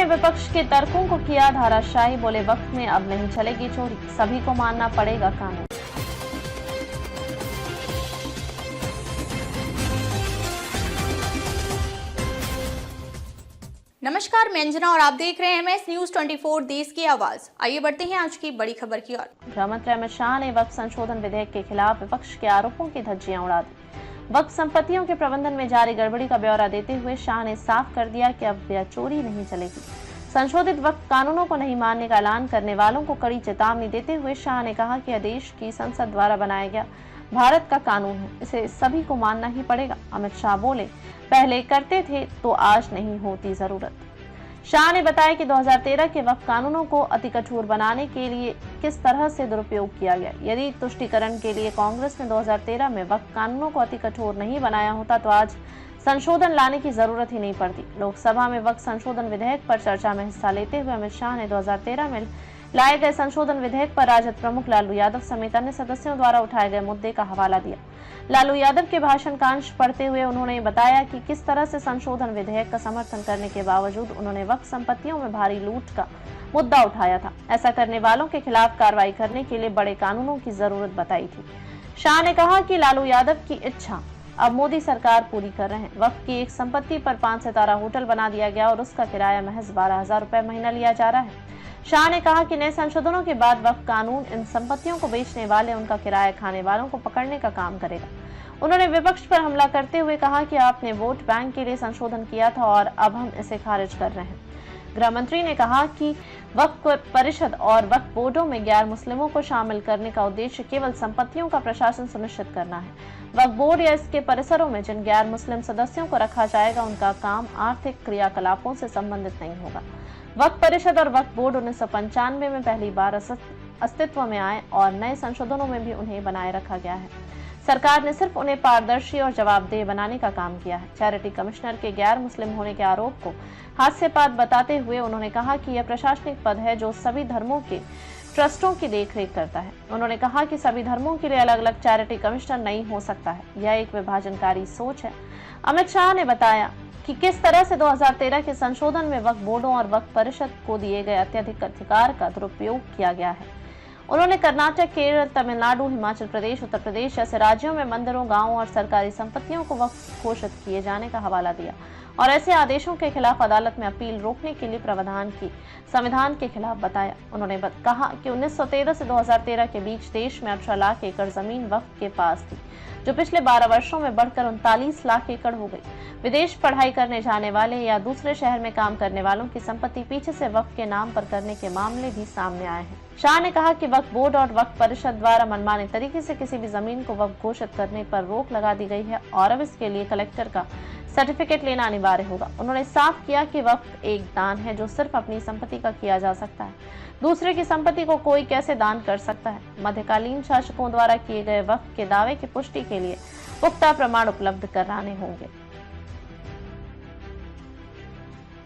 विपक्ष के तर्कों को किया धाराशाही, बोले वक्त में अब नहीं चलेगी चोरी, सभी को मानना पड़ेगा कानून। नमस्कार, मैं अंजना और आप देख रहे हैं MS न्यूज 24 देश की आवाज। आइए बढ़ते हैं आज की बड़ी खबर की ओर। गृह मंत्री अमित शाह ने वक्फ संशोधन विधेयक के खिलाफ विपक्ष के आरोपों की धज्जियां उड़ा दी। वक्फ संपत्तियों के प्रबंधन में जारी गड़बड़ी का ब्यौरा देते हुए शाह ने साफ कर दिया कि अब यह चोरी नहीं चलेगी। संशोधित वक्फ कानूनों को नहीं मानने का ऐलान करने वालों को कड़ी चेतावनी देते हुए शाह ने कहा कि यह देश की संसद द्वारा बनाया गया भारत का कानून है, इसे सभी को मानना ही पड़ेगा। अमित शाह बोले, पहले करते थे तो आज नहीं होती जरूरत। शाह ने बताया कि 2013 के वक्फ कानूनों को अति कठोर बनाने के लिए किस तरह से दुरुपयोग किया गया। यदि तुष्टीकरण के लिए कांग्रेस ने 2013 में वक्फ कानूनों को अति कठोर नहीं बनाया होता तो आज संशोधन लाने की जरूरत ही नहीं पड़ती। लोकसभा में वक्फ संशोधन विधेयक पर चर्चा में हिस्सा लेते हुए अमित शाह ने 2013 में लाए गए संशोधन विधेयक पर राजद प्रमुख लालू यादव समेत अन्य सदस्यों द्वारा उठाए गए मुद्दे का हवाला दिया। लालू यादव के भाषण का अंश पढ़ते हुए उन्होंने बताया कि किस तरह से संशोधन विधेयक का समर्थन करने के बावजूद उन्होंने वक्फ संपत्तियों में भारी लूट का मुद्दा उठाया था। ऐसा करने वालों के खिलाफ कार्रवाई करने के लिए बड़े कानूनों की जरूरत बताई थी। शाह ने कहा कि लालू यादव की इच्छा अब मोदी सरकार पूरी कर रहे हैं। वक्फ की एक संपत्ति पर 5 सितारा होटल बना दिया गया और उसका किराया महज 12,000 रुपए महीना लिया जा रहा है। शाह ने कहा कि नए संशोधनों के बाद वक्फ कानून इन संपत्तियों को बेचने वाले उनका किराया खाने वालों को पकड़ने का काम करेगा। उन्होंने विपक्ष पर हमला करते हुए कहा कि आपने वोट बैंक के लिए संशोधन किया था और अब हम इसे खारिज कर रहे हैं। गृह मंत्री ने कहा कि वक्फ परिषद और वक्फ बोर्डों में गैर मुस्लिमों को शामिल करने का उद्देश्य केवल संपत्तियों का प्रशासन सुनिश्चित करना है। वक्फ बोर्ड या इसके परिसरों में जिन गैर मुस्लिम सदस्यों को रखा जाएगा उनका काम आर्थिक क्रियाकलापों से संबंधित नहीं होगा। वक्फ परिषद और वक्फ बोर्ड 1995 में पहली बार अस्तित्व में आए और नए संशोधनों में भी उन्हें बनाए रखा गया है। सरकार ने सिर्फ उन्हें पारदर्शी और जवाबदेह बनाने का काम किया है। चैरिटी कमिश्नर के गैर मुस्लिम होने के आरोप को हास्यास्पद बताते हुए उन्होंने कहा कि यह प्रशासनिक पद है जो सभी धर्मों के ट्रस्टों की देखरेख करता है। उन्होंने कहा कि सभी धर्मों के लिए अलग अलग चैरिटी कमिश्नर नहीं हो सकता है, यह एक विभाजनकारी सोच है। अमित शाह ने बताया कि किस तरह से 2013 के संशोधन में वक्फ बोर्डों और वक्फ परिषद को दिए गए अत्यधिक अधिकार का दुरुपयोग किया गया है। उन्होंने कर्नाटक, केरल, तमिलनाडु, हिमाचल प्रदेश, उत्तर प्रदेश जैसे राज्यों में मंदिरों, गांवों और सरकारी संपत्तियों को वक्फ घोषित किए जाने का हवाला दिया और ऐसे आदेशों के खिलाफ अदालत में अपील रोकने के लिए प्रावधान की संविधान के खिलाफ बताया। उन्होंने कहा कि 1913 से 2013 के बीच देश में 18 लाख एकड़ जमीन वक्फ के पास थी, जो पिछले 12 वर्षों में बढ़कर 39 लाख एकड़ हो गई। विदेश पढ़ाई करने जाने वाले या दूसरे शहर में काम करने वालों की संपत्ति पीछे से वक्फ के नाम पर करने के मामले भी सामने आए हैं। शाह ने कहा कि वक्फ बोर्ड और वक्फ परिषद द्वारा मनमाने तरीके से किसी भी जमीन को वक्फ घोषित करने पर रोक लगा दी गई है और अब इसके लिए कलेक्टर का सर्टिफिकेट लेना अनिवार्य होगा। उन्होंने साफ किया कि वक्फ एक दान है जो सिर्फ अपनी संपत्ति का किया जा सकता है, दूसरे की संपत्ति को कोई कैसे दान कर सकता है। मध्यकालीन शासकों द्वारा किए गए वक्फ के दावे की पुष्टि के लिए पुख्ता प्रमाण उपलब्ध कराने होंगे।